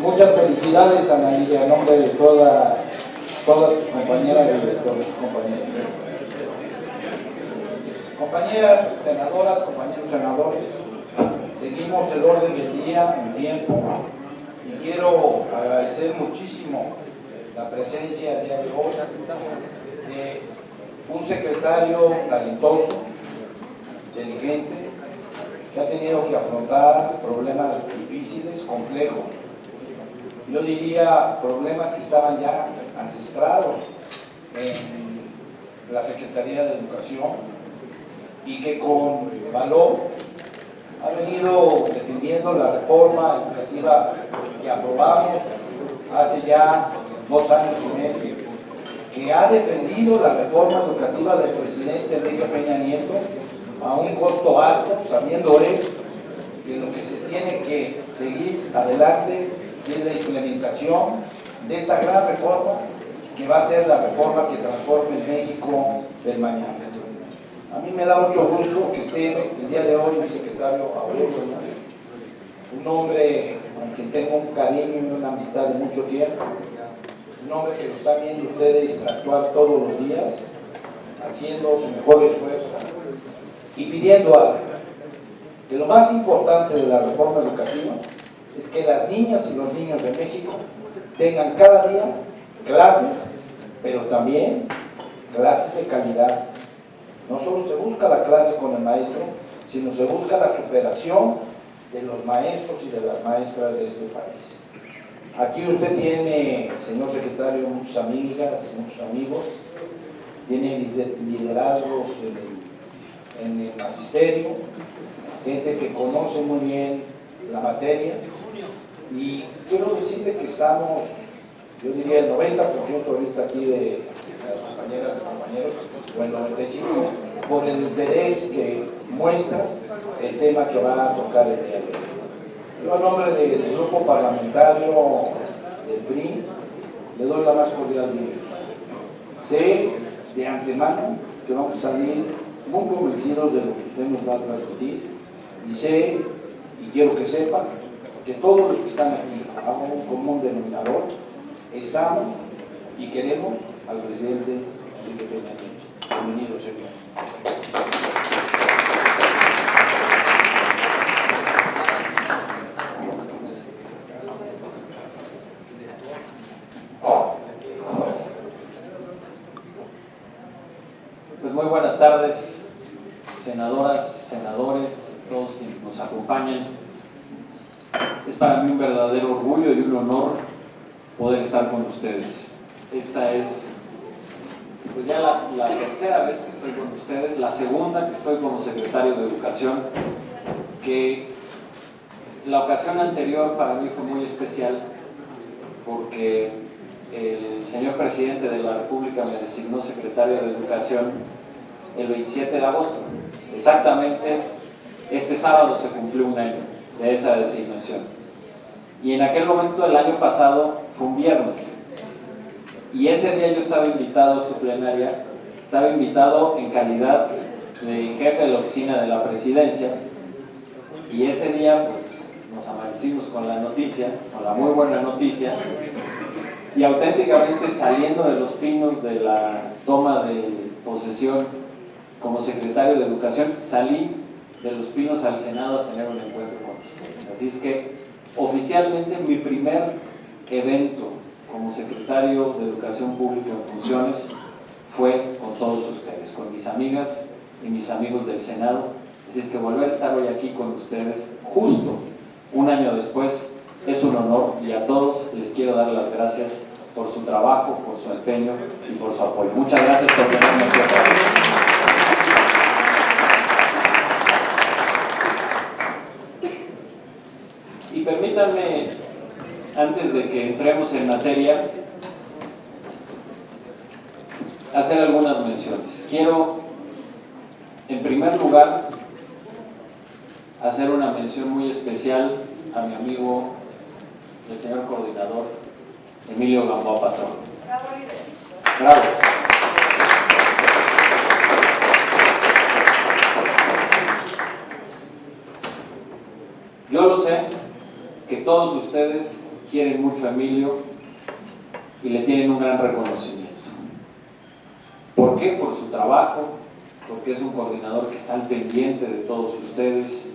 Muchas felicidades, Anaí, a nombre de todas tus compañeras y de todos tus compañeros. Compañeras senadoras, compañeros senadores, seguimos el orden del día en tiempo y quiero agradecer muchísimo la presencia el día de hoy de un secretario talentoso, inteligente, que ha tenido que afrontar problemas difíciles, complejos, yo diría problemas que estaban ya ancestrados en la Secretaría de Educación y que con valor ha venido defendiendo la reforma educativa que aprobamos hace ya 2 años y medio, que ha defendido la reforma educativa del presidente Enrique Peña Nieto a un costo alto, sabiendo él que lo que se tiene que seguir adelante es la implementación de esta gran reforma que va a ser la reforma que transforme el México del mañana. A mí me da mucho gusto que esté el día de hoy el secretario Aurelio, un hombre con quien tengo un cariño y una amistad de mucho tiempo, un hombre que lo están viendo ustedes actuar todos los días, haciendo su mejor esfuerzo y pidiendo algo, que lo más importante de la reforma educativa es que las niñas y los niños de México tengan cada día clases, pero también clases de calidad. No solo se busca la clase con el maestro, sino se busca la superación de los maestros y de las maestras de este país. Aquí usted tiene, señor secretario, muchas amigas, muchos amigos, tiene liderazgo en el magisterio, gente que conoce muy bien la materia, y quiero decirle que estamos, yo diría el 90% ahorita aquí de las compañeras y compañeros, o el 95%, por el interés que muestra el tema que va a tocar el día de hoy. Yo, a nombre del grupo parlamentario del PRI, le doy la más cordial bienvenida. Sé de antemano que vamos a salir muy convencidos de lo que usted nos va a transmitir, y sé, y quiero que sepan, que todos los que están aquí, a un común denominador, estamos y queremos al presidente Enrique Peña Nieto. Bienvenido, señor. Pues muy buenas tardes, senadoras, senadores, todos quienes nos acompañan. Es para mí un verdadero orgullo y un honor poder estar con ustedes. Esta es pues ya la tercera vez que estoy con ustedes, la segunda que estoy como secretario de Educación, que la ocasión anterior para mí fue muy especial porque el señor presidente de la República me designó secretario de Educación el 27 de agosto. Exactamente este sábado se cumplió 1 año de esa designación. Y en aquel momento, el año pasado, fue un viernes. Y ese día yo estaba invitado a su plenaria, estaba invitado en calidad de jefe de la oficina de la presidencia. Y ese día, pues, nos amanecimos con la noticia, con la muy buena noticia, y auténticamente saliendo de Los Pinos de la toma de posesión como secretario de Educación, salí de Los Pinos al Senado a tener un encuentro con ustedes. Así es que oficialmente mi primer evento como secretario de Educación Pública en funciones fue con todos ustedes, con mis amigas y mis amigos del Senado. Así es que volver a estar hoy aquí con ustedes, justo 1 año después, es un honor, y a todos les quiero dar las gracias por su trabajo, por su empeño y por su apoyo. Muchas gracias por tenerme aquí otra vez. Y permítanme, antes de que entremos en materia, hacer algunas menciones. Quiero, en primer lugar, hacer una mención muy especial a mi amigo, el señor coordinador Emilio Gamboa Patrón. Bravo, líder. Bravo. Yo lo sé, que todos ustedes quieren mucho a Emilio y le tienen un gran reconocimiento. ¿Por qué? Por su trabajo, porque es un coordinador que está al pendiente de todos ustedes,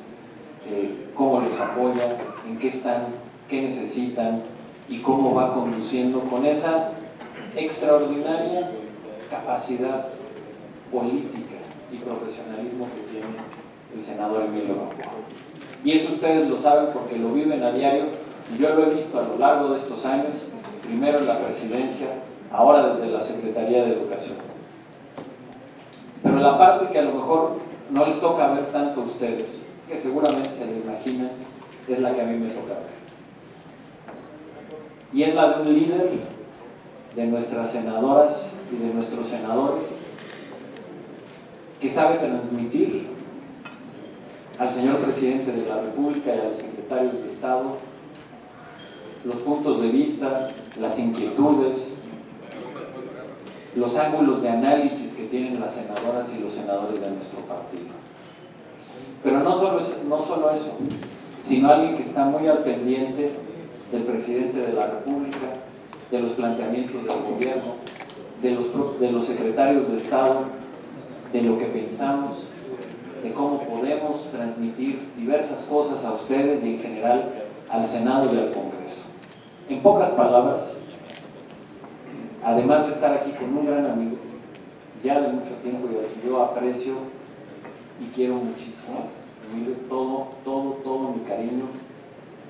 cómo los apoya, en qué están, qué necesitan y cómo va conduciendo con esa extraordinaria capacidad política y profesionalismo que tiene el senador Emilio Gamboa. Y eso ustedes lo saben porque lo viven a diario y yo lo he visto a lo largo de estos años, primero en la presidencia, ahora desde la Secretaría de Educación. Pero la parte que a lo mejor no les toca ver tanto a ustedes, que seguramente se lo imaginan, es la que a mí me toca ver. Y es la de un líder, de nuestras senadoras y de nuestros senadores, que sabe transmitir al señor presidente de la República y a los secretarios de Estado los puntos de vista, las inquietudes, los ángulos de análisis que tienen las senadoras y los senadores de nuestro partido. Pero no solo eso, sino alguien que está muy al pendiente del presidente de la República, de los planteamientos del gobierno, de los secretarios de Estado, de lo que pensamos, de cómo podemos transmitir diversas cosas a ustedes y en general al Senado y al Congreso. En pocas palabras, además de estar aquí con un gran amigo, ya de mucho tiempo y al que yo aprecio y quiero muchísimo, Emilio, todo mi cariño,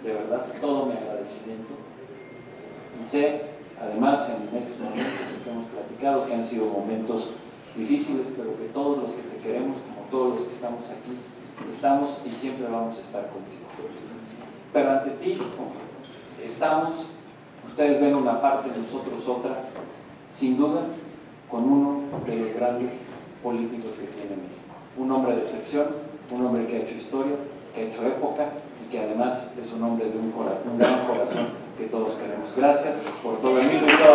de verdad, todo mi agradecimiento. Y sé, además, en estos momentos que hemos platicado, que han sido momentos difíciles, pero que todos los que te queremos, como todos los que estamos aquí, estamos y siempre vamos a estar contigo. Pero ante ti estamos, ustedes ven una parte, nosotros otra, sin duda, con uno de los grandes políticos que tiene México. Un hombre de excepción, un hombre que ha hecho historia, que ha hecho época y que además es un hombre de un gran corazón que todos queremos. Gracias por todo, Emilio, y toda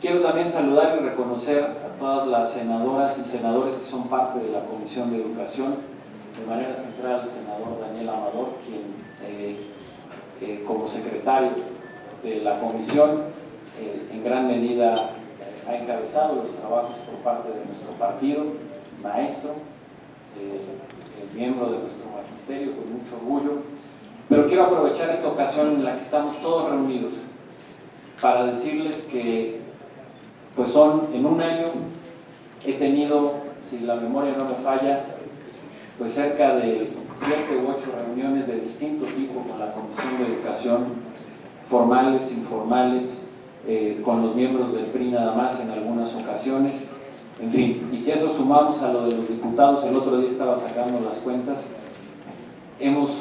Quiero también saludar y reconocer a todas las senadoras y senadores que son parte de la Comisión de Educación, de manera central el senador Daniel Amador, quien como secretario de la comisión en gran medida ha encabezado los trabajos por parte de nuestro partido, maestro, miembro de nuestro magisterio, con mucho orgullo. Pero quiero aprovechar esta ocasión en la que estamos todos reunidos para decirles que pues en un año he tenido, si la memoria no me falla, pues cerca de 7 u 8 reuniones de distinto tipo con la Comisión de Educación, formales, informales, con los miembros del PRI nada más en algunas ocasiones, en fin, y si eso sumamos a lo de los diputados, el otro día estaba sacando las cuentas, hemos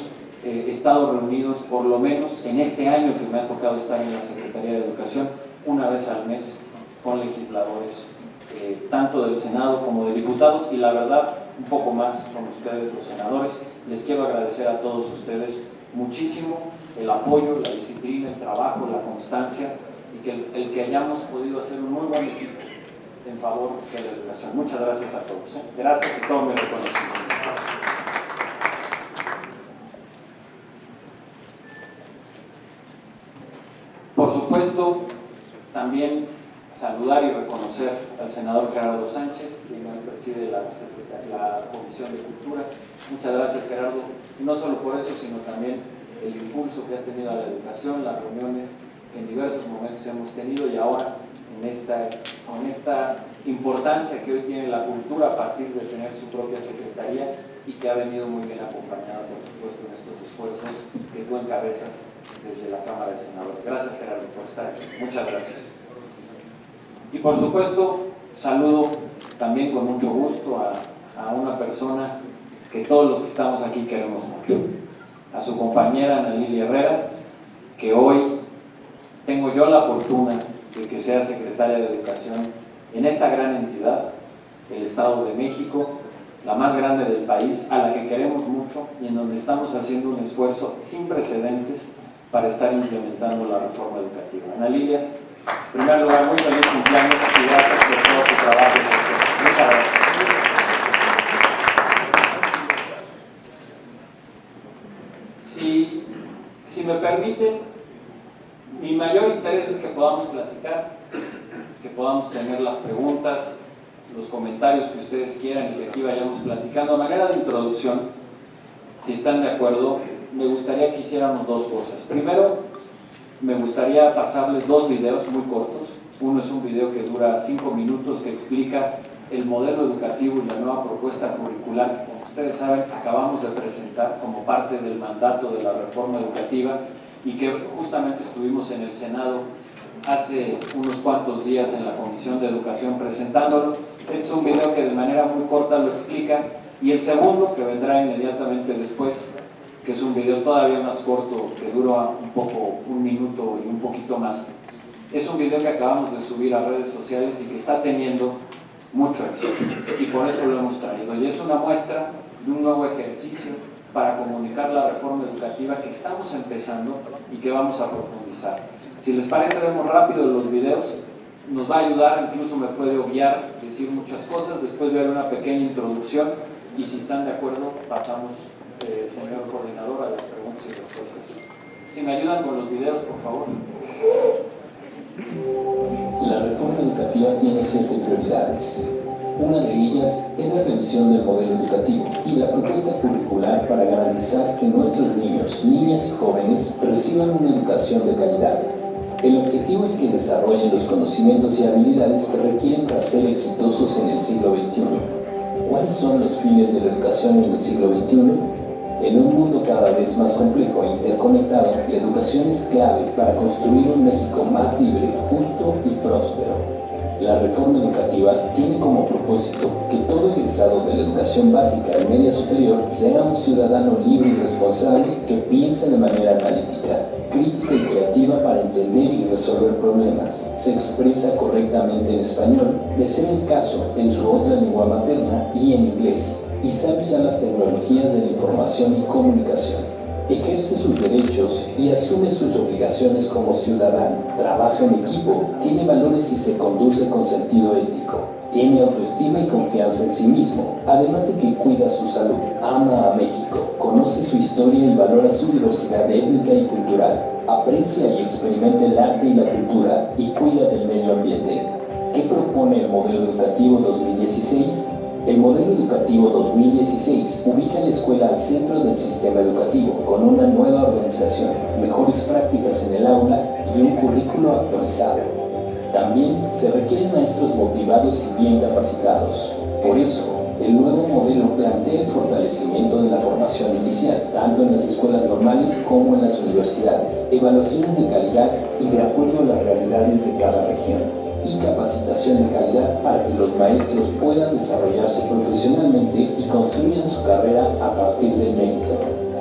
estado reunidos por lo menos en este año que me ha tocado estar en la Secretaría de Educación, una vez al mes con legisladores, tanto del Senado como de diputados, y la verdad, un poco más con ustedes los senadores. Les quiero agradecer a todos ustedes muchísimo el apoyo, la disciplina, el trabajo, la constancia, y que el que hayamos podido hacer un muy buen equipo en favor de la educación. Muchas gracias a todos. Gracias y todo mi reconocimiento. Por supuesto, también saludar y reconocer al senador Gerardo Sánchez, quien hoy preside la Comisión de Cultura. Muchas gracias, Gerardo, y no solo por eso, sino también el impulso que has tenido a la educación, las reuniones que en diversos momentos hemos tenido y ahora con esta importancia que hoy tiene la cultura a partir de tener su propia secretaría y que ha venido muy bien acompañada, por supuesto, en estos esfuerzos que tú encabezas desde la Cámara de Senadores. Gracias, Gerardo, por estar aquí. Muchas gracias. Y por supuesto, saludo también con mucho gusto a una persona que todos los que estamos aquí queremos mucho, a su compañera Ana Lilia Herrera, que hoy tengo yo la fortuna de que sea secretaria de Educación en esta gran entidad, el Estado de México, la más grande del país, a la que queremos mucho y en donde estamos haciendo un esfuerzo sin precedentes para estar implementando la reforma educativa. Ana Lilia, En primer lugar, muy feliz cumpleaños y gracias por todo tu trabajo. Muchas gracias. Si me permiten, mi mayor interés es que podamos platicar, que podamos tener las preguntas, los comentarios que ustedes quieran y que aquí vayamos platicando. A manera de introducción, si están de acuerdo, me gustaría que hiciéramos dos cosas. Primero, me gustaría pasarles dos videos muy cortos. Uno es un video que dura 5 minutos que explica el modelo educativo y la nueva propuesta curricular que, como ustedes saben, acabamos de presentar como parte del mandato de la reforma educativa y que justamente estuvimos en el Senado hace unos cuantos días en la Comisión de Educación presentándolo. Es un video que de manera muy corta lo explica, y el segundo, que vendrá inmediatamente después, que es un video todavía más corto, que dura un minuto y un poquito más. Es un video que acabamos de subir a redes sociales y que está teniendo mucho éxito, y por eso lo hemos traído. Y es una muestra de un nuevo ejercicio para comunicar la reforma educativa que estamos empezando y que vamos a profundizar. Si les parece, vemos rápido los videos. Nos va a ayudar, incluso me puede obviar decir muchas cosas, después de ver una pequeña introducción, y si están de acuerdo, pasamos, señor coordinador, a las preguntas y respuestas. Si me ayudan con los videos, por favor. La reforma educativa tiene 7 prioridades. Una de ellas es la revisión del modelo educativo y la propuesta curricular para garantizar que nuestros niños, niñas y jóvenes reciban una educación de calidad. El objetivo es que desarrollen los conocimientos y habilidades que requieren para ser exitosos en el siglo XXI. ¿Cuáles son los fines de la educación en el siglo XXI? En un mundo cada vez más complejo e interconectado, la educación es clave para construir un México más libre, justo y próspero. La reforma educativa tiene como propósito que todo egresado de la educación básica y media superior sea un ciudadano libre y responsable que piense de manera analítica, crítica y creativa para entender y resolver problemas, se expresa correctamente en español, de ser el caso, en su otra lengua materna y en inglés, y sabe usar las tecnologías de la información y comunicación. Ejerce sus derechos y asume sus obligaciones como ciudadano, trabaja en equipo, tiene valores y se conduce con sentido ético, tiene autoestima y confianza en sí mismo, además de que cuida su salud, ama a México, conoce su historia y valora su diversidad étnica y cultural, aprecia y experimenta el arte y la cultura y cuida del medio ambiente. ¿Qué propone el modelo educativo 2016? El modelo educativo 2016 ubica la escuela al centro del sistema educativo con una nueva organización, mejores prácticas en el aula y un currículo actualizado. También se requieren maestros motivados y bien capacitados. Por eso, el nuevo modelo plantea el fortalecimiento de la formación inicial, tanto en las escuelas normales como en las universidades, evaluaciones de calidad y de acuerdo a las realidades de cada región, y capacitación de calidad para que los maestros puedan desarrollarse profesionalmente y construyan su carrera a partir del mérito.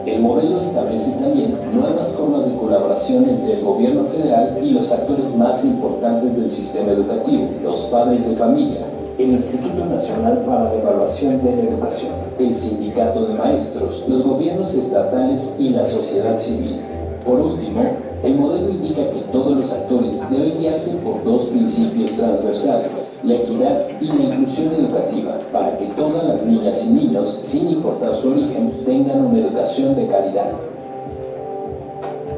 El modelo establece también nuevas formas de colaboración entre el gobierno federal y los actores más importantes del sistema educativo, los padres de familia, el Instituto Nacional para la Evaluación de la Educación, el Sindicato de Maestros, los gobiernos estatales y la sociedad civil. Por último, el modelo indica que todos los actores deben guiarse por 2 principios transversales, la equidad y la inclusión educativa, para que todas las niñas y niños, sin importar su origen, tengan una educación de calidad.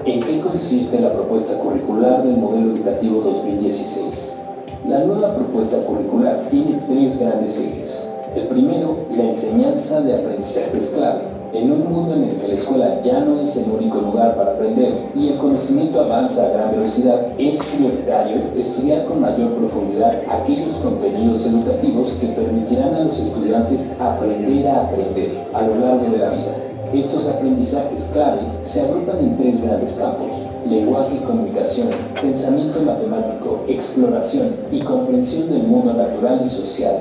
¿En qué consiste la propuesta curricular del modelo educativo 2016? La nueva propuesta curricular tiene 3 grandes ejes. El primero, la enseñanza de aprendizajes clave. En un mundo en el que la escuela ya no es el único lugar para aprender y el conocimiento avanza a gran velocidad, es prioritario estudiar con mayor profundidad aquellos contenidos educativos que permitirán a los estudiantes aprender a aprender a lo largo de la vida. Estos aprendizajes clave se agrupan en 3 grandes campos: lenguaje y comunicación, pensamiento matemático, exploración y comprensión del mundo natural y social.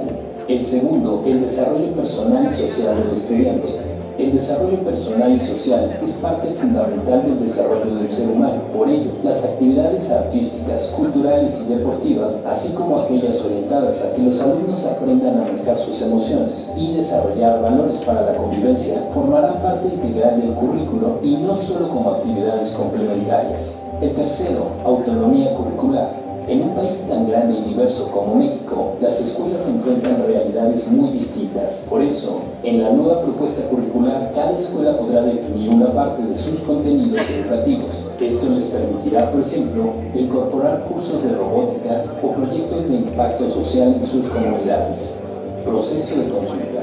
El segundo, el desarrollo personal y social del estudiante. El desarrollo personal y social es parte fundamental del desarrollo del ser humano. Por ello, las actividades artísticas, culturales y deportivas, así como aquellas orientadas a que los alumnos aprendan a manejar sus emociones y desarrollar valores para la convivencia, formarán parte integral del currículo y no solo como actividades complementarias. El tercero, autonomía curricular. En un país tan grande y diverso como México, las escuelas enfrentan realidades muy distintas. Por eso, en la nueva propuesta curricular, cada escuela podrá definir una parte de sus contenidos educativos. Esto les permitirá, por ejemplo, incorporar cursos de robótica o proyectos de impacto social en sus comunidades. Proceso de consulta.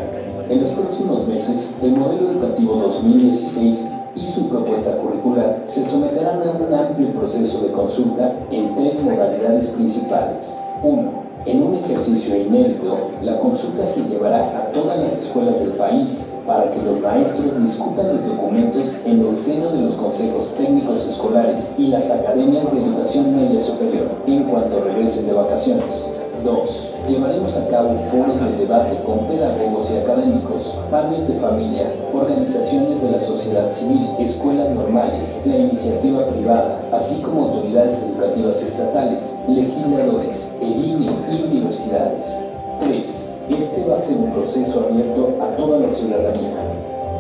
En los próximos meses, el modelo educativo 2016 y su propuesta curricular se someterán a un amplio proceso de consulta en 3 modalidades principales. 1. En un ejercicio inédito, la consulta se llevará a todas las escuelas del país para que los maestros discutan los documentos en el seno de los consejos técnicos escolares y las academias de educación media superior en cuanto regresen de vacaciones. 2. Llevaremos a cabo foros de debate con pedagogos y académicos, padres de familia, organizaciones de la sociedad civil, escuelas normales, la iniciativa privada, así como autoridades educativas estatales, legisladores, el INE y universidades. 3. Este va a ser un proceso abierto a toda la ciudadanía.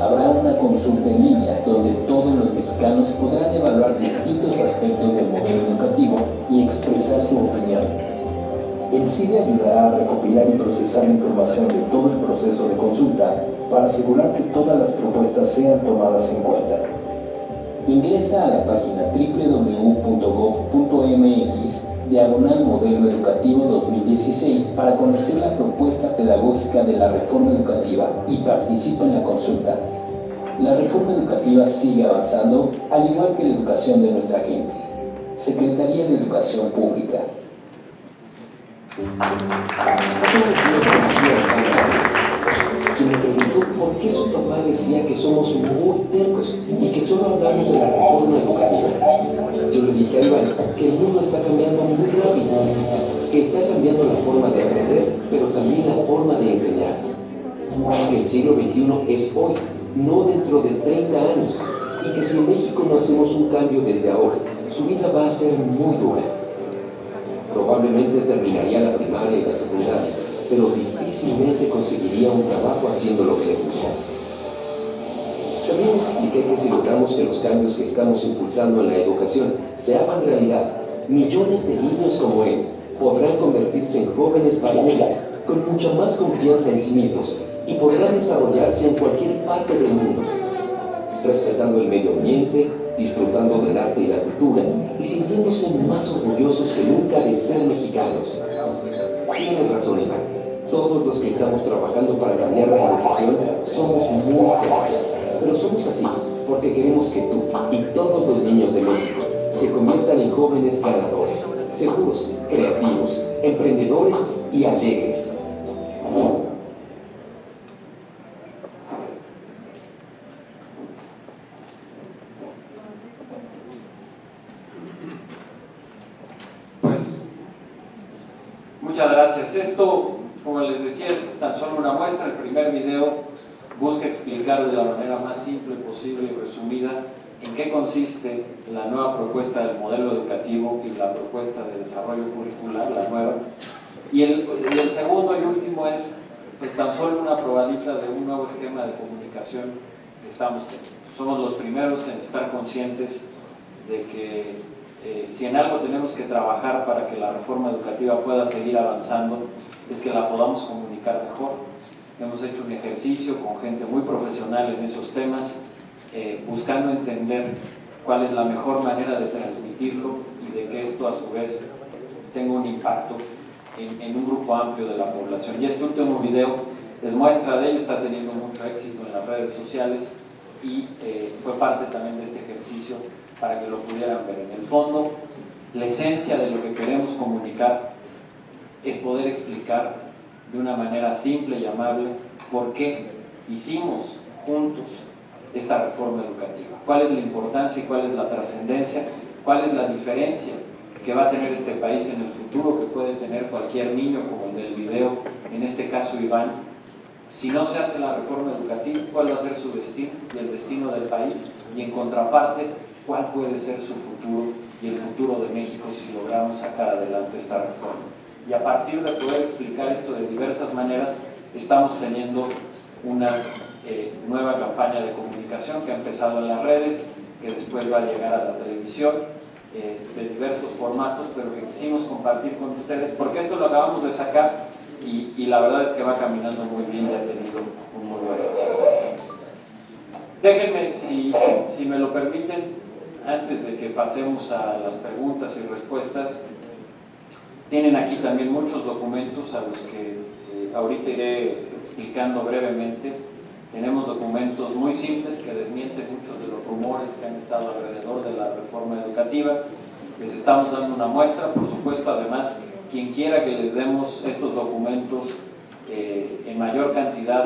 Habrá una consulta en línea donde todos los mexicanos podrán evaluar distintos aspectos del modelo educativo y expresar su opinión. El CIDE ayudará a recopilar y procesar la información de todo el proceso de consulta para asegurar que todas las propuestas sean tomadas en cuenta. Ingresa a la página www.gov.mx/Modelo Educativo 2016 para conocer la propuesta pedagógica de la reforma educativa y participa en la consulta. La reforma educativa sigue avanzando, al igual que la educación de nuestra gente. Secretaría de Educación Pública. Hace unos días conocí a Alejandro López, quien me preguntó por qué su papá decía que somos muy tercos y que solo hablamos de la reforma educativa. Yo le dije a Iván que el mundo está cambiando muy rápido, que está cambiando la forma de aprender, pero también la forma de enseñar. Que el siglo XXI es hoy, no dentro de 30 años, y que si en México no hacemos un cambio desde ahora, su vida va a ser muy dura. Probablemente terminaría la primaria y la secundaria, pero difícilmente conseguiría un trabajo haciendo lo que le gusta. También le expliqué que si logramos que los cambios que estamos impulsando en la educación se hagan realidad, millones de niños como él podrán convertirse en jóvenes valiosos, con mucha más confianza en sí mismos y podrán desarrollarse en cualquier parte del mundo, respetando el medio ambiente, disfrutando del arte y la cultura y sintiéndose más orgullosos que nunca de ser mexicanos. Tienes razón, Iván. Todos los que estamos trabajando para cambiar la educación somos muy tercos, pero somos así porque queremos que tú y todos los niños de México se conviertan en jóvenes ganadores, seguros, creativos, emprendedores y alegres. Muchas gracias. Esto, como les decía, es tan solo una muestra. El primer video busca explicar de la manera más simple posible y resumida en qué consiste la nueva propuesta del modelo educativo y la propuesta de desarrollo curricular, la nueva. Y el segundo y último es pues, tan solo una probadita de un nuevo esquema de comunicación que estamos teniendo. Somos los primeros en estar conscientes de que si en algo tenemos que trabajar para que la reforma educativa pueda seguir avanzando, es que la podamos comunicar mejor. Hemos hecho un ejercicio con gente muy profesional en esos temas, buscando entender cuál es la mejor manera de transmitirlo y de que esto a su vez tenga un impacto en un grupo amplio de la población. Y este último video es muestra de ello, está teniendo mucho éxito en las redes sociales y fue parte también de este ejercicio para que lo pudieran ver. En el fondo, la esencia de lo que queremos comunicar es poder explicar de una manera simple y amable por qué hicimos juntos esta reforma educativa, cuál es la importancia y cuál es la trascendencia, cuál es la diferencia que va a tener este país en el futuro, que puede tener cualquier niño, como el del video, en este caso Iván. Si no se hace la reforma educativa, ¿cuál va a ser su destino y el destino del país? Y en contraparte, ¿cuál puede ser su futuro y el futuro de México si logramos sacar adelante esta reforma? Y a partir de poder explicar esto de diversas maneras, estamos teniendo una nueva campaña de comunicación que ha empezado en las redes, que después va a llegar a la televisión, de diversos formatos, pero que quisimos compartir con ustedes, porque esto lo acabamos de sacar y la verdad es que va caminando muy bien y ha tenido un muy buen éxito. Déjenme, si me lo permiten, antes de que pasemos a las preguntas y respuestas, tienen aquí también muchos documentos a los que ahorita iré explicando brevemente. Tenemos documentos muy simples que desmienten muchos de los rumores que han estado alrededor de la reforma educativa. Les estamos dando una muestra, por supuesto. Además, quien quiera que les demos estos documentos en mayor cantidad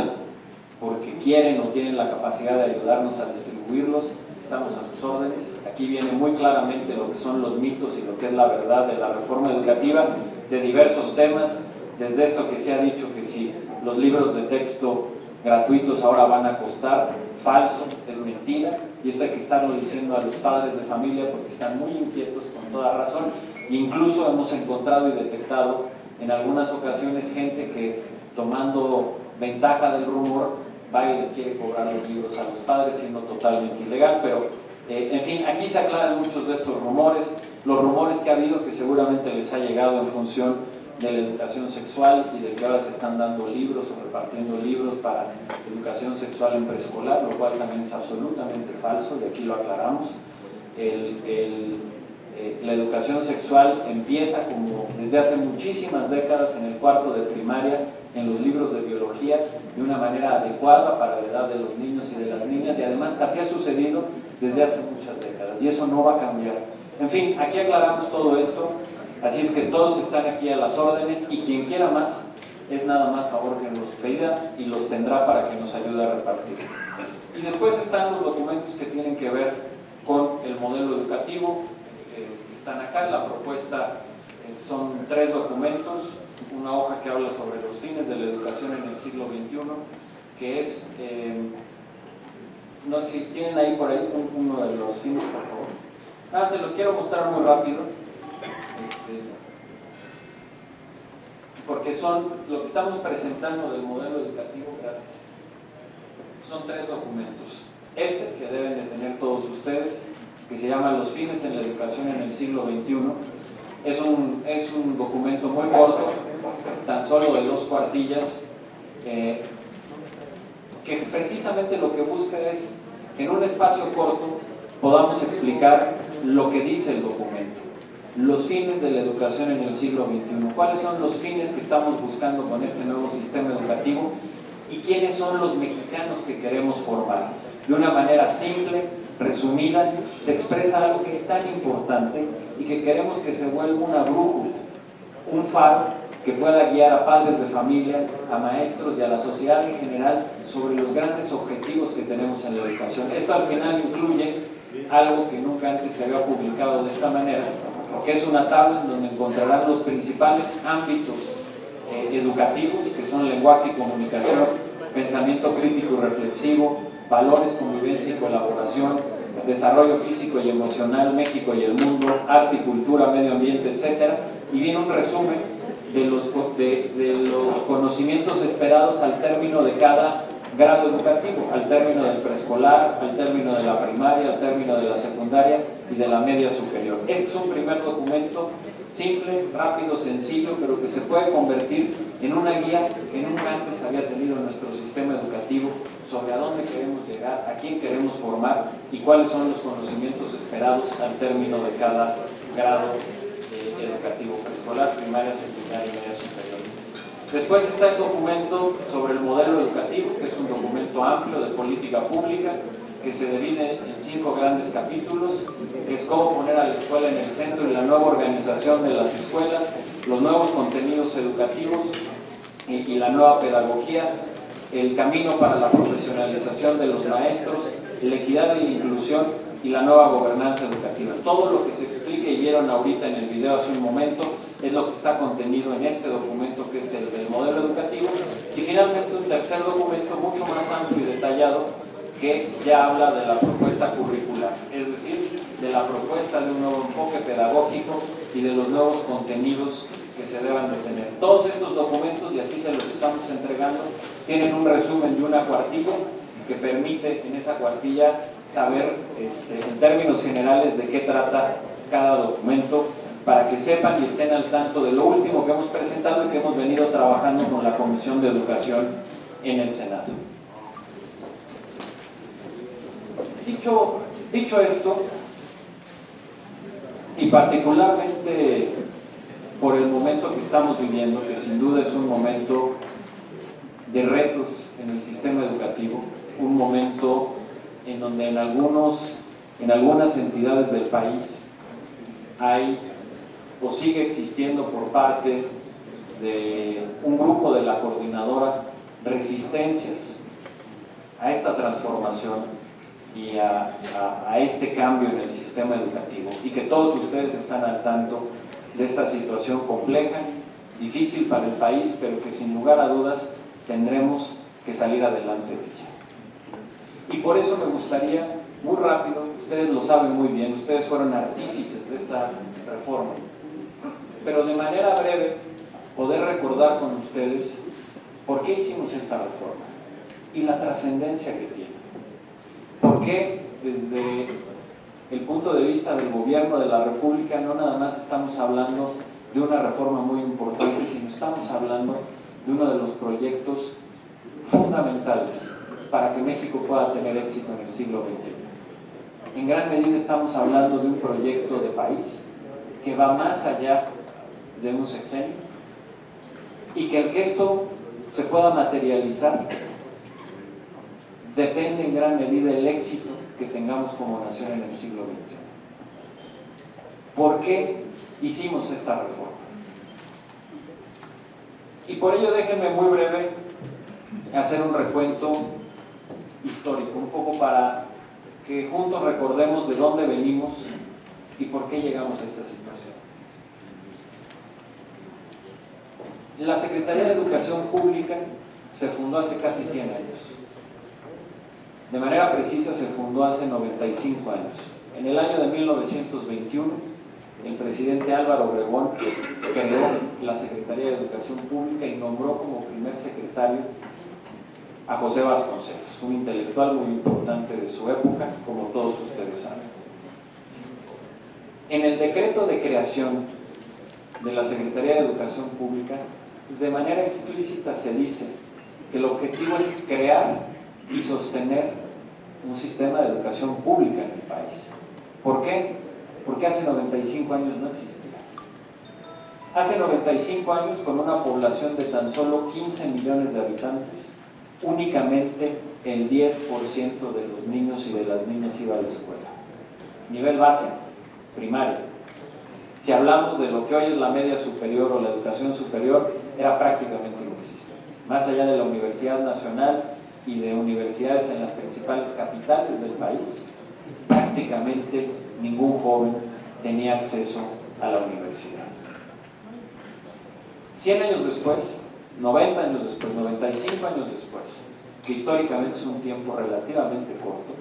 porque quieren o tienen la capacidad de ayudarnos a distribuirlos, estamos a sus órdenes. Aquí viene muy claramente lo que son los mitos y lo que es la verdad de la reforma educativa de diversos temas, desde esto que se ha dicho que si los libros de texto gratuitos ahora van a costar, falso, es mentira, y esto hay que estarlo diciendo a los padres de familia porque están muy inquietos con toda razón. Incluso hemos encontrado y detectado en algunas ocasiones gente que, tomando ventaja del rumor, va y les quiere cobrar los libros a los padres, siendo totalmente ilegal. Pero en fin, aquí se aclaran muchos de estos rumores, los rumores que ha habido, que seguramente les ha llegado en función de la educación sexual y de que ahora se están dando libros o repartiendo libros para educación sexual en preescolar, lo cual también es absolutamente falso, y aquí lo aclaramos. La educación sexual empieza, como desde hace muchísimas décadas, en el cuarto de primaria, en los libros de biología, de una manera adecuada para la edad de los niños y de las niñas, y además así ha sucedido desde hace muchas décadas, y eso no va a cambiar. En fin, aquí aclaramos todo esto, así es que todos están aquí a las órdenes, y quien quiera más, es nada más favor que nos pida y los tendrá para que nos ayude a repartir. Y después están los documentos que tienen que ver con el modelo educativo, que están acá. La propuesta son 3 documentos, una hoja que habla sobre los fines de la educación en el siglo XXI, que es, no sé si tienen ahí por ahí uno de los fines, por favor. Se los quiero mostrar muy rápido, porque son lo que estamos presentando del modelo educativo. Gracias. Son 3 documentos. Que deben de tener todos ustedes, que se llama Los fines en la educación en el siglo XXI. Es un documento muy corto, tan solo de 2 cuartillas, que precisamente lo que busca es que en un espacio corto podamos explicar lo que dice el documento. Los fines de la educación en el siglo XXI. ¿Cuáles son los fines que estamos buscando con este nuevo sistema educativo? ¿Y quiénes son los mexicanos que queremos formar? De una manera simple, resumida, se expresa algo que es tan importante y que queremos que se vuelva una brújula, un faro que pueda guiar a padres de familia, a maestros y a la sociedad en general sobre los grandes objetivos que tenemos en la educación. Esto al final incluye algo que nunca antes se había publicado de esta manera, que es una tabla en donde encontrarán los principales ámbitos educativos, que son lenguaje y comunicación, pensamiento crítico y reflexivo, valores, convivencia y colaboración, desarrollo físico y emocional, México y el mundo, arte y cultura, medio ambiente, etc. Y viene un resumen de los conocimientos esperados al término de cada grado educativo, al término del preescolar, al término de la primaria, al término de la secundaria y de la media superior. Este es un primer documento simple, rápido, sencillo, pero que se puede convertir en una guía que nunca antes había tenido nuestro sistema educativo sobre a dónde queremos llegar, a quién queremos formar y cuáles son los conocimientos esperados al término de cada grado educativo, preescolar, primaria, secundaria y media superior. Después está el documento sobre el modelo educativo, que es un documento amplio de política pública, que se divide en 5 grandes capítulos, que es cómo poner a la escuela en el centro y la nueva organización de las escuelas, los nuevos contenidos educativos y la nueva pedagogía, el camino para la profesionalización de los maestros, la equidad y la inclusión y la nueva gobernanza educativa. Todo lo que se explica y vieron ahorita en el video hace un momento es lo que está contenido en este documento, que es el del modelo educativo. Y finalmente un tercer documento mucho más amplio y detallado, que ya habla de la propuesta curricular, es decir, de la propuesta de un nuevo enfoque pedagógico y de los nuevos contenidos que se deban de tener. Todos estos documentos, y así se los estamos entregando, tienen un resumen de una cuartilla que permite en esa cuartilla saber en términos generales de qué trata cada documento para que sepan y estén al tanto de lo último que hemos presentado y que hemos venido trabajando con la Comisión de Educación en el Senado. Dicho esto, y particularmente por el momento que estamos viviendo, que sin duda es un momento de retos en el sistema educativo, un momento en donde en algunas entidades del país hay o sigue existiendo por parte de un grupo de la coordinadora resistencias a esta transformación y a este cambio en el sistema educativo, y que todos ustedes están al tanto de esta situación compleja, difícil para el país, pero que sin lugar a dudas tendremos que salir adelante de ella. Y por eso me gustaría, muy rápido, ustedes lo saben muy bien, ustedes fueron artífices de esta reforma, pero de manera breve poder recordar con ustedes por qué hicimos esta reforma y la trascendencia que tiene. ¿Por qué desde el punto de vista del gobierno de la República no nada más estamos hablando de una reforma muy importante, sino estamos hablando de uno de los proyectos fundamentales para que México pueda tener éxito en el siglo XXI? En gran medida estamos hablando de un proyecto de país que va más allá de un sexenio, y que el que esto se pueda materializar depende en gran medida del éxito que tengamos como nación en el siglo XXI. ¿Por qué hicimos esta reforma? Y por ello déjenme muy breve hacer un recuento histórico, un poco para que juntos recordemos de dónde venimos y por qué llegamos a esta situación. La Secretaría de Educación Pública se fundó hace casi 100 años. De manera precisa se fundó hace 95 años. En el año de 1921, el presidente Álvaro Obregón creó la Secretaría de Educación Pública y nombró como primer secretario a José Vasconcelos, un intelectual muy importante de su época, como todos ustedes saben. En el decreto de creación de la Secretaría de Educación Pública, de manera explícita se dice que el objetivo es crear y sostener un sistema de educación pública en el país. ¿Por qué? Porque hace 95 años no existía. Hace 95 años, con una población de tan solo 15 millones de habitantes, únicamente el 10% de los niños y de las niñas iba a la escuela. Nivel básico, primaria. Si hablamos de lo que hoy es la media superior o la educación superior, era prácticamente inexistente. Más allá de la Universidad Nacional y de universidades en las principales capitales del país, prácticamente ningún joven tenía acceso a la universidad. 100 años después, 90 años después, 95 años después, que históricamente es un tiempo relativamente corto,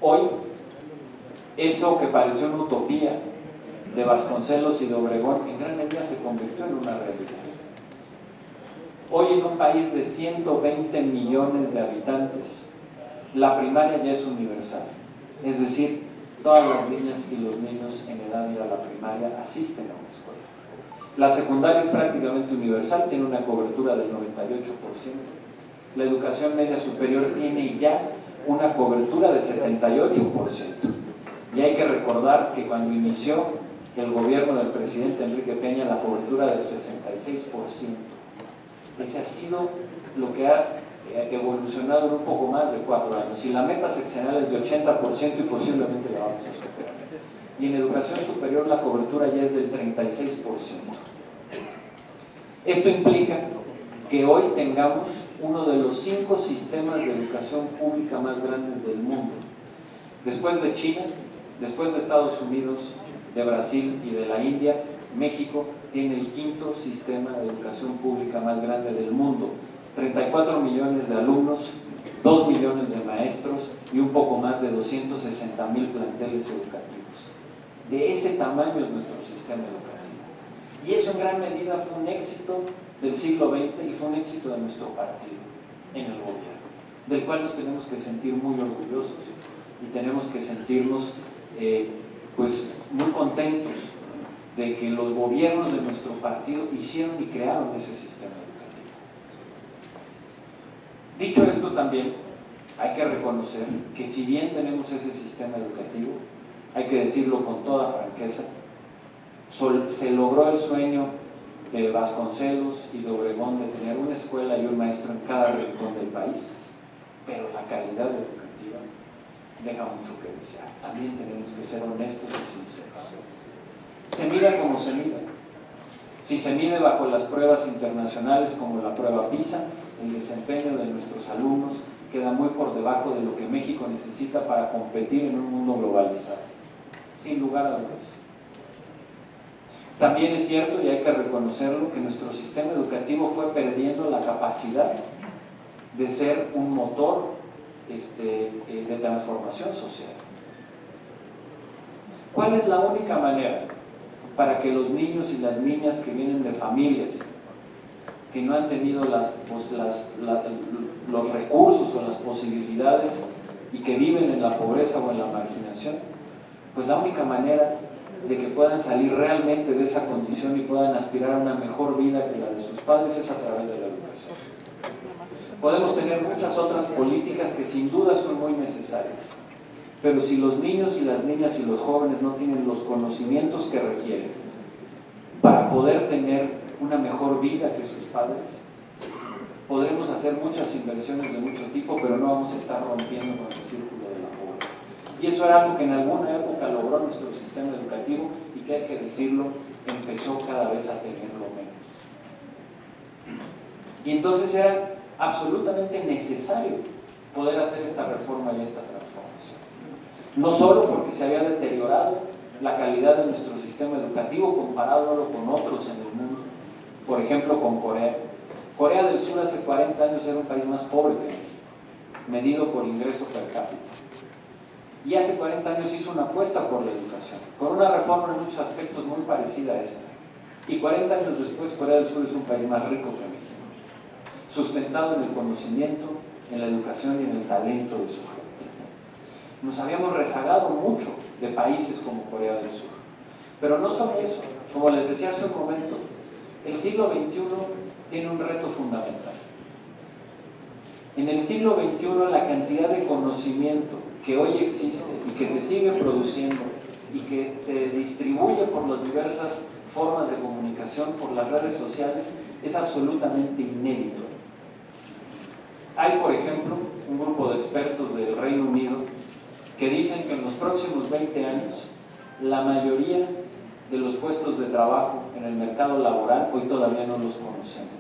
hoy eso que pareció una utopía de Vasconcelos y de Obregón en gran medida se convirtió en una realidad. Hoy, en un país de 120 millones de habitantes, la primaria ya es universal. Es decir, todas las niñas y los niños en edad de ir a la primaria asisten a una escuela. La secundaria es prácticamente universal, tiene una cobertura del 98%. La educación media superior tiene ya una cobertura de 78%. Y hay que recordar que cuando inició el gobierno del presidente Enrique Peña, la cobertura del 66%. Ese ha sido lo que ha evolucionado en un poco más de 4 años. Y la meta sexenal es de 80% y posiblemente la vamos a superar. Y en educación superior la cobertura ya es del 36%. Esto implica que hoy tengamos uno de los 5 sistemas de educación pública más grandes del mundo. Después de China, después de Estados Unidos, de Brasil y de la India, México tiene el 5º sistema de educación pública más grande del mundo. 34 millones de alumnos, 2 millones de maestros y un poco más de 260,000 planteles educativos. De ese tamaño es nuestro sistema educativo. Y eso en gran medida fue un éxito del siglo XX y fue un éxito de nuestro partido en el gobierno, del cual nos tenemos que sentir muy orgullosos y tenemos que sentirnos muy contentos de que los gobiernos de nuestro partido hicieron y crearon ese sistema educativo. Dicho esto, también hay que reconocer que si bien tenemos ese sistema educativo, hay que decirlo con toda franqueza, se logró el sueño de Vasconcelos y de Obregón de tener una escuela y un maestro en cada rincón del país, pero la calidad educativa deja mucho que desear. También tenemos que ser honestos y sinceros. Se mida como se mida. Si se mide bajo las pruebas internacionales como la prueba PISA, el desempeño de nuestros alumnos queda muy por debajo de lo que México necesita para competir en un mundo globalizado, sin lugar a dudas. También es cierto, y hay que reconocerlo, que nuestro sistema educativo fue perdiendo la capacidad de ser un motor de transformación social. ¿Cuál es la única manera para que los niños y las niñas que vienen de familias que no han tenido los recursos o las posibilidades y que viven en la pobreza o en la marginación? Pues la única manera de que puedan salir realmente de esa condición y puedan aspirar a una mejor vida que la de sus padres es a través de la educación. Podemos tener muchas otras políticas que sin duda son muy necesarias, pero si los niños y las niñas y los jóvenes no tienen los conocimientos que requieren para poder tener una mejor vida que sus padres, podremos hacer muchas inversiones de mucho tipo, pero no vamos a estar rompiendo con el círculo de la pobreza. Y eso era algo que en alguna época logró nuestro sistema educativo y que, hay que decirlo, empezó cada vez a tenerlo menos. Y entonces era absolutamente necesario poder hacer esta reforma y esta transformación. No solo porque se había deteriorado la calidad de nuestro sistema educativo comparándolo con otros en el mundo, por ejemplo con Corea. Corea del Sur hace 40 años era un país más pobre que México, medido por ingreso per cápita. Y hace 40 años hizo una apuesta por la educación, con una reforma en muchos aspectos muy parecida a esta. Y 40 años después, Corea del Sur es un país más rico que México, sustentado en el conocimiento, en la educación y en el talento de su gente. Nos habíamos rezagado mucho de países como Corea del Sur. Pero no solo eso, como les decía hace un momento, el siglo XXI tiene un reto fundamental. En el siglo XXI la cantidad de conocimiento que hoy existe y que se sigue produciendo y que se distribuye por las diversas formas de comunicación, por las redes sociales, es absolutamente inédito. Hay, por ejemplo, un grupo de expertos del Reino Unido que dicen que en los próximos 20 años la mayoría de los puestos de trabajo en el mercado laboral hoy todavía no los conocemos.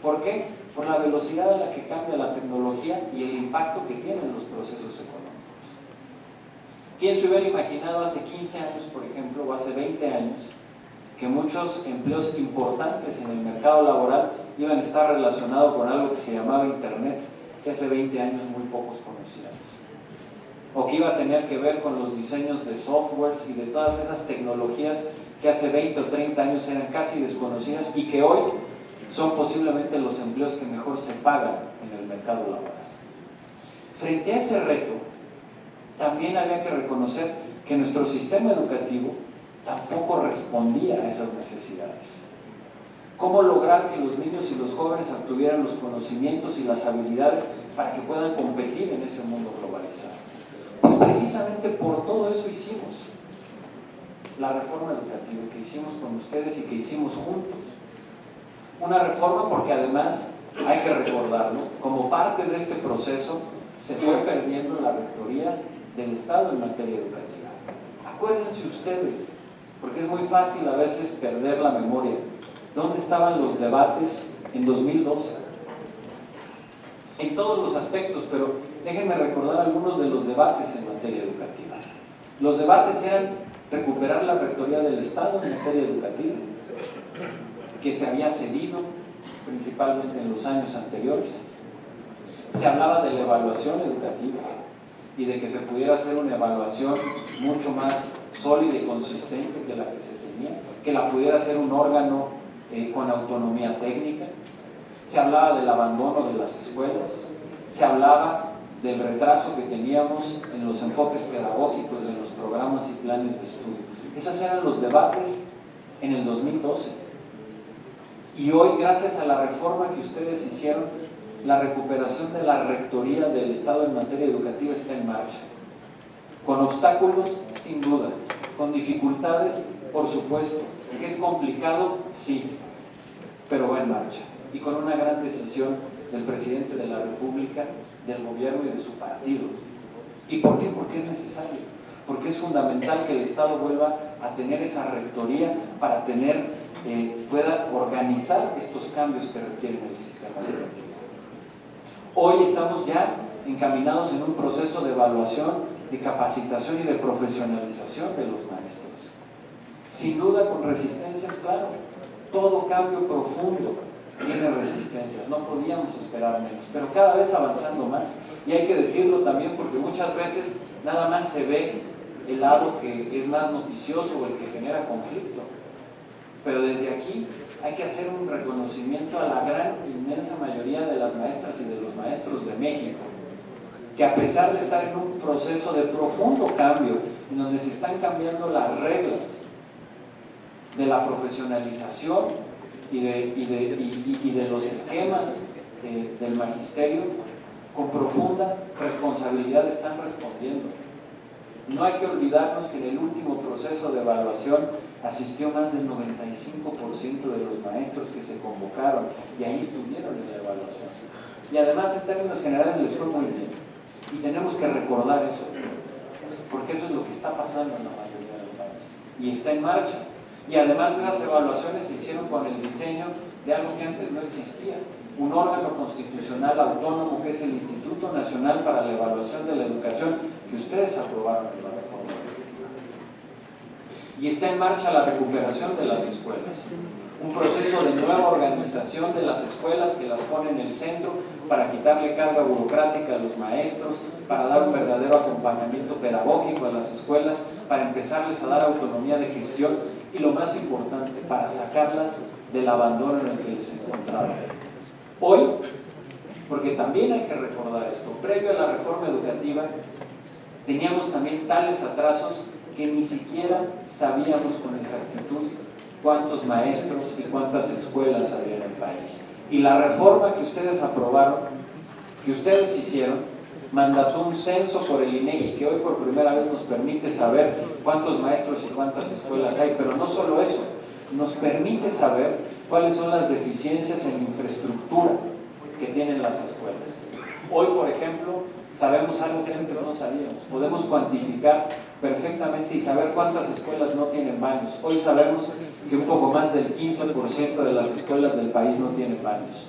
¿Por qué? Por la velocidad a la que cambia la tecnología y el impacto que tienen los procesos económicos. ¿Quién se hubiera imaginado hace 15 años, por ejemplo, o hace 20 años, que muchos empleos importantes en el mercado laboral iban a estar relacionados con algo que se llamaba Internet, que hace 20 años muy pocos conocíamos? O que iba a tener que ver con los diseños de softwares y de todas esas tecnologías que hace 20 o 30 años eran casi desconocidas y que hoy son posiblemente los empleos que mejor se pagan en el mercado laboral. Frente a ese reto, también había que reconocer que nuestro sistema educativo tampoco respondía a esas necesidades. ¿Cómo lograr que los niños y los jóvenes obtuvieran los conocimientos y las habilidades para que puedan competir en ese mundo globalizado? Pues precisamente por todo eso hicimos la reforma educativa que hicimos con ustedes y que hicimos juntos. Una reforma porque además, hay que recordarlo, como parte de este proceso se fue perdiendo la rectoría del Estado en materia educativa. Acuérdense ustedes, porque es muy fácil a veces perder la memoria, ¿dónde estaban los debates en 2012? En todos los aspectos, pero déjenme recordar algunos de los debates en materia educativa. Los debates eran recuperar la rectoría del Estado en materia educativa, que se había cedido principalmente en los años anteriores. Se hablaba de la evaluación educativa y de que se pudiera hacer una evaluación mucho más sólida y consistente que la que se tenía, que la pudiera hacer un órgano con autonomía técnica. Se hablaba del abandono de las escuelas, se hablaba del retraso que teníamos en los enfoques pedagógicos de los programas y planes de estudio. Esos eran los debates en el 2012. Y hoy, gracias a la reforma que ustedes hicieron, la recuperación de la rectoría del Estado en materia educativa está en marcha. Con obstáculos, sin duda. Con dificultades, por supuesto. ¿Que es complicado? Sí. Pero va en marcha. Y con una gran decisión del presidente de la República, del gobierno y de su partido. ¿Y por qué? Porque es necesario. Porque es fundamental que el Estado vuelva a tener esa rectoría para pueda organizar estos cambios que requieren el sistema educativo. Hoy estamos ya encaminados en un proceso de evaluación, de capacitación y de profesionalización de los maestros. Sin duda con resistencias, claro. Todo cambio profundo tiene resistencias, no podíamos esperar menos, pero cada vez avanzando más. Y hay que decirlo también porque muchas veces nada más se ve el lado que es más noticioso o el que genera conflicto. Pero desde aquí hay que hacer un reconocimiento a la gran, inmensa mayoría de las maestras y de los maestros de México, que a pesar de estar en un proceso de profundo cambio, en donde se están cambiando las reglas de la profesionalización y de los esquemas del magisterio, con profunda responsabilidad están respondiendo. No hay que olvidarnos que en el último proceso de evaluación asistió más del 95% de los maestros que se convocaron y ahí estuvieron en la evaluación. Y además en términos generales les fue muy bien. Y tenemos que recordar eso, porque eso es lo que está pasando en la mayoría del país. Y está en marcha. Y además esas evaluaciones se hicieron con el diseño de algo que antes no existía, un órgano constitucional autónomo que es el Instituto Nacional para la Evaluación de la Educación, que ustedes aprobaron en la reforma. Y está en marcha la recuperación de las escuelas, un proceso de nueva organización de las escuelas que las pone en el centro para quitarle carga burocrática a los maestros, para dar un verdadero acompañamiento pedagógico a las escuelas, para empezarles a dar autonomía de gestión y lo más importante, para sacarlas del abandono en el que les encontraban. Hoy, porque también hay que recordar esto, previo a la reforma educativa teníamos también tales atrasos que ni siquiera sabíamos con exactitud cuántos maestros y cuántas escuelas había en el país. Y la reforma que ustedes aprobaron, que ustedes hicieron, mandató un censo por el INEGI que hoy por primera vez nos permite saber cuántos maestros y cuántas escuelas hay, pero no solo eso, nos permite saber cuáles son las deficiencias en infraestructura que tienen las escuelas. Hoy, por ejemplo, sabemos algo que antes no sabíamos, podemos cuantificar perfectamente y saber cuántas escuelas no tienen baños. Hoy sabemos que un poco más del 15% de las escuelas del país no tienen baños.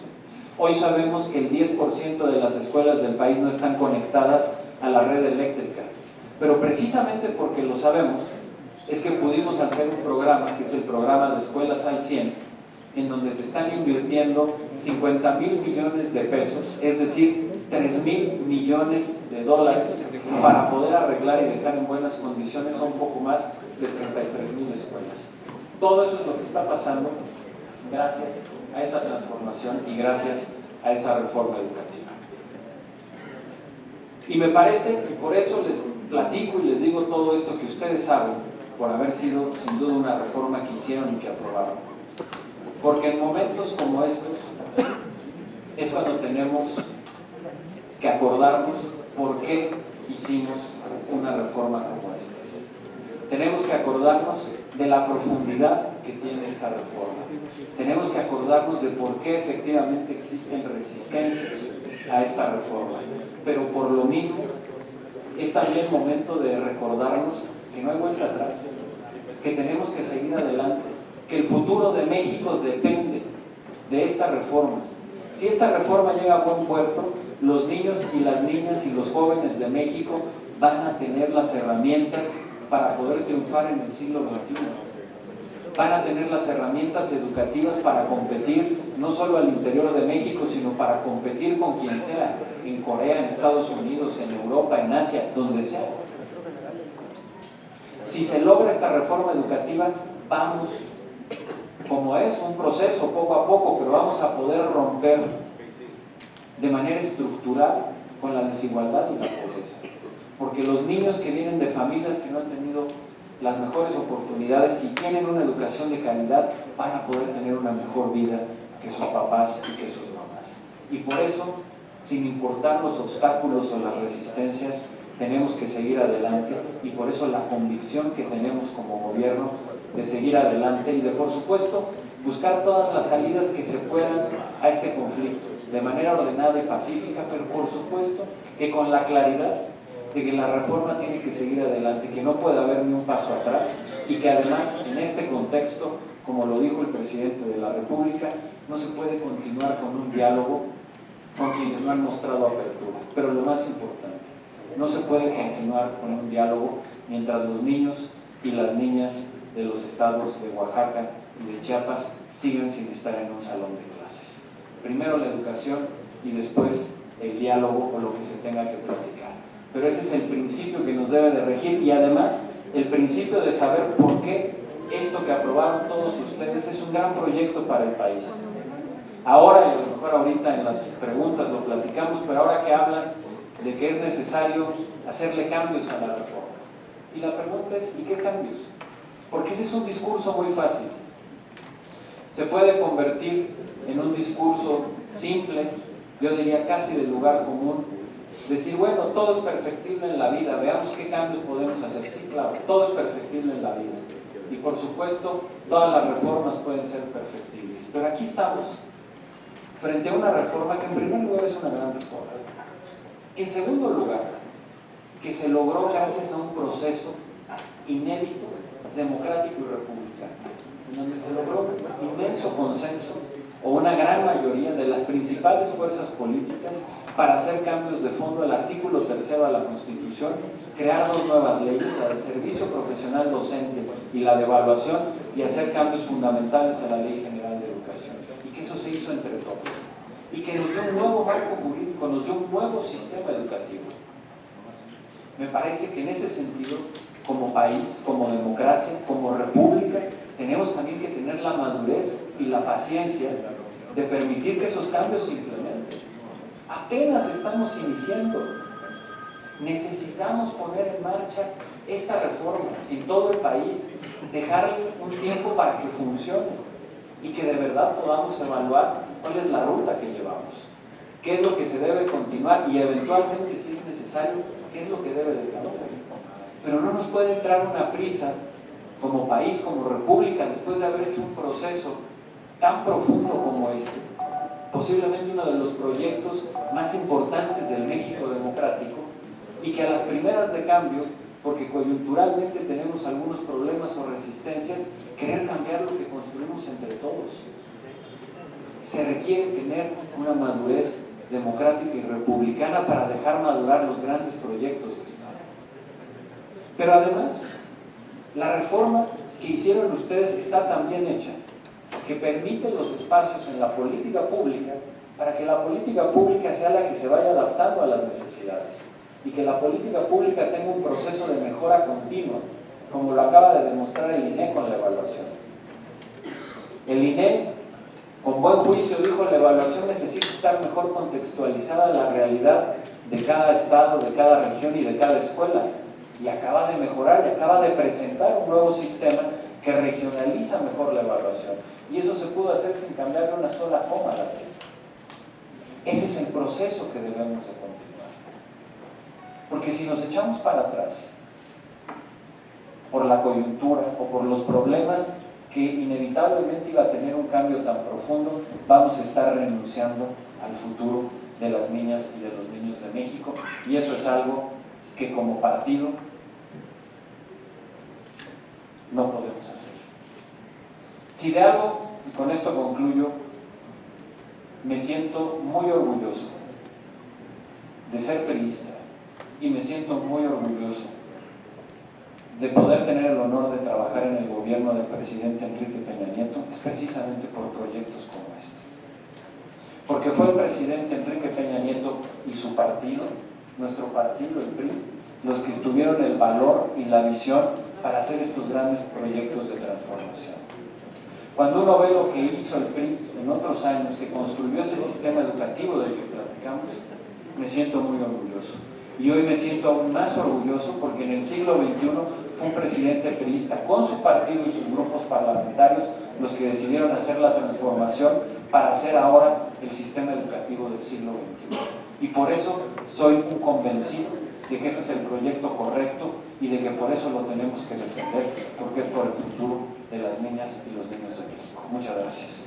Hoy sabemos que el 10% de las escuelas del país no están conectadas a la red eléctrica. Pero precisamente porque lo sabemos, es que pudimos hacer un programa, que es el programa de Escuelas al 100, en donde se están invirtiendo 50,000 millones de pesos, es decir, 3,000 millones de dólares, para poder arreglar y dejar en buenas condiciones a un poco más de 33,000 escuelas. Todo eso es lo que está pasando gracias a esa transformación y gracias a esa reforma educativa. Y me parece, y por eso les platico y les digo todo esto que ustedes saben, por haber sido sin duda una reforma que hicieron y que aprobaron. Porque en momentos como estos es cuando tenemos que acordarnos por qué hicimos una reforma como esta. Tenemos que acordarnos de la profundidad que tiene esta reforma. Tenemos que acordarnos de por qué efectivamente existen resistencias a esta reforma. Pero por lo mismo, es también momento de recordarnos que no hay vuelta atrás, que tenemos que seguir adelante, que el futuro de México depende de esta reforma. Si esta reforma llega a buen puerto, los niños y las niñas y los jóvenes de México van a tener las herramientas para poder triunfar en el siglo XXI. Van a tener las herramientas educativas para competir no solo al interior de México, sino para competir con quien sea, en Corea, en Estados Unidos, en Europa, en Asia, donde sea. Si se logra esta reforma educativa, vamos, como es un proceso poco a poco, pero vamos a poder romper de manera estructural con la desigualdad y la pobreza. Porque los niños que vienen de familias que no han tenido las mejores oportunidades, si tienen una educación de calidad, van a poder tener una mejor vida que sus papás y que sus mamás. Y por eso, sin importar los obstáculos o las resistencias, tenemos que seguir adelante, y por eso la convicción que tenemos como gobierno de seguir adelante y de, por supuesto, buscar todas las salidas que se puedan a este conflicto, de manera ordenada y pacífica, pero por supuesto que con la claridad de que la reforma tiene que seguir adelante, que no puede haber ni un paso atrás, y que además en este contexto, como lo dijo el presidente de la República, no se puede continuar con un diálogo con quienes no han mostrado apertura. Pero lo más importante, no se puede continuar con un diálogo mientras los niños y las niñas de los estados de Oaxaca y de Chiapas siguen sin estar en un salón de clases. Primero la educación y después el diálogo o lo que se tenga que platicar. Pero ese es el principio que nos debe de regir, y además el principio de saber por qué esto que aprobaron todos ustedes es un gran proyecto para el país. Ahora, y a lo mejor ahorita en las preguntas lo platicamos, pero ahora que hablan de que es necesario hacerle cambios a la reforma. Y la pregunta es, ¿y qué cambios? Porque ese es un discurso muy fácil. Se puede convertir en un discurso simple, yo diría casi del lugar común, decir, bueno, todo es perfectible en la vida, veamos qué cambios podemos hacer. Sí, claro, todo es perfectible en la vida. Y por supuesto, todas las reformas pueden ser perfectibles. Pero aquí estamos frente a una reforma que en primer lugar es una gran reforma. En segundo lugar, que se logró gracias a un proceso inédito, democrático y republicano, en donde se logró inmenso consenso o una gran mayoría de las principales fuerzas políticas para hacer cambios de fondo al artículo 3º de la Constitución, crear 2 nuevas leyes, la del servicio profesional docente y la de evaluación, y hacer cambios fundamentales a la Ley General de Educación. Y que eso se hizo entre todos. Y que nos dio un nuevo marco jurídico, nos dio un nuevo sistema educativo. Me parece que en ese sentido, como país, como democracia, como república, tenemos también que tener la madurez y la paciencia de permitir que esos cambios se implementen. Apenas estamos iniciando. Necesitamos poner en marcha esta reforma en todo el país, dejarle un tiempo para que funcione y que de verdad podamos evaluar cuál es la ruta que llevamos, qué es lo que se debe continuar y eventualmente, si es necesario, qué es lo que debe de cambiar. Pero no nos puede entrar una prisa como país, como república, después de haber hecho un proceso tan profundo como este, posiblemente uno de los proyectos más importantes del México democrático, y que a las primeras de cambio, porque coyunturalmente tenemos algunos problemas o resistencias, querer cambiar lo que construimos entre todos. Se requiere tener una madurez democrática y republicana para dejar madurar los grandes proyectos de Estado. Pero además, la reforma que hicieron ustedes está tan bien hecha que permite los espacios en la política pública para que la política pública sea la que se vaya adaptando a las necesidades y que la política pública tenga un proceso de mejora continua, como lo acaba de demostrar el INE con la evaluación. El INE, con buen juicio, dijo que la evaluación necesita estar mejor contextualizada a la realidad de cada estado, de cada región y de cada escuela, y acaba de mejorar y acaba de presentar un nuevo sistema que regionaliza mejor la evaluación, y eso se pudo hacer sin cambiar una sola coma a la ley. Ese es el proceso que debemos de continuar, porque si nos echamos para atrás por la coyuntura o por los problemas que inevitablemente iba a tener un cambio tan profundo, vamos a estar renunciando al futuro de las niñas y de los niños de México, y eso es algo que como partido no podemos hacer. Si de algo, y con esto concluyo, me siento muy orgulloso de ser periodista y me siento muy orgulloso de poder tener el honor de trabajar en el gobierno del presidente Enrique Peña Nieto, es precisamente por proyectos como este. Porque fue el presidente Enrique Peña Nieto y su partido, nuestro partido, el PRI, los que tuvieron el valor y la visión para hacer estos grandes proyectos de transformación. Cuando uno ve lo que hizo el PRI en otros años, que construyó ese sistema educativo del que platicamos, me siento muy orgulloso. Y hoy me siento aún más orgulloso porque en el siglo XXI fue un presidente priista con su partido y sus grupos parlamentarios los que decidieron hacer la transformación para hacer ahora el sistema educativo del siglo XXI. Y por eso soy un convencido de que este es el proyecto correcto y de que por eso lo tenemos que defender, porque es por el futuro de las niñas y los niños de México. Muchas gracias.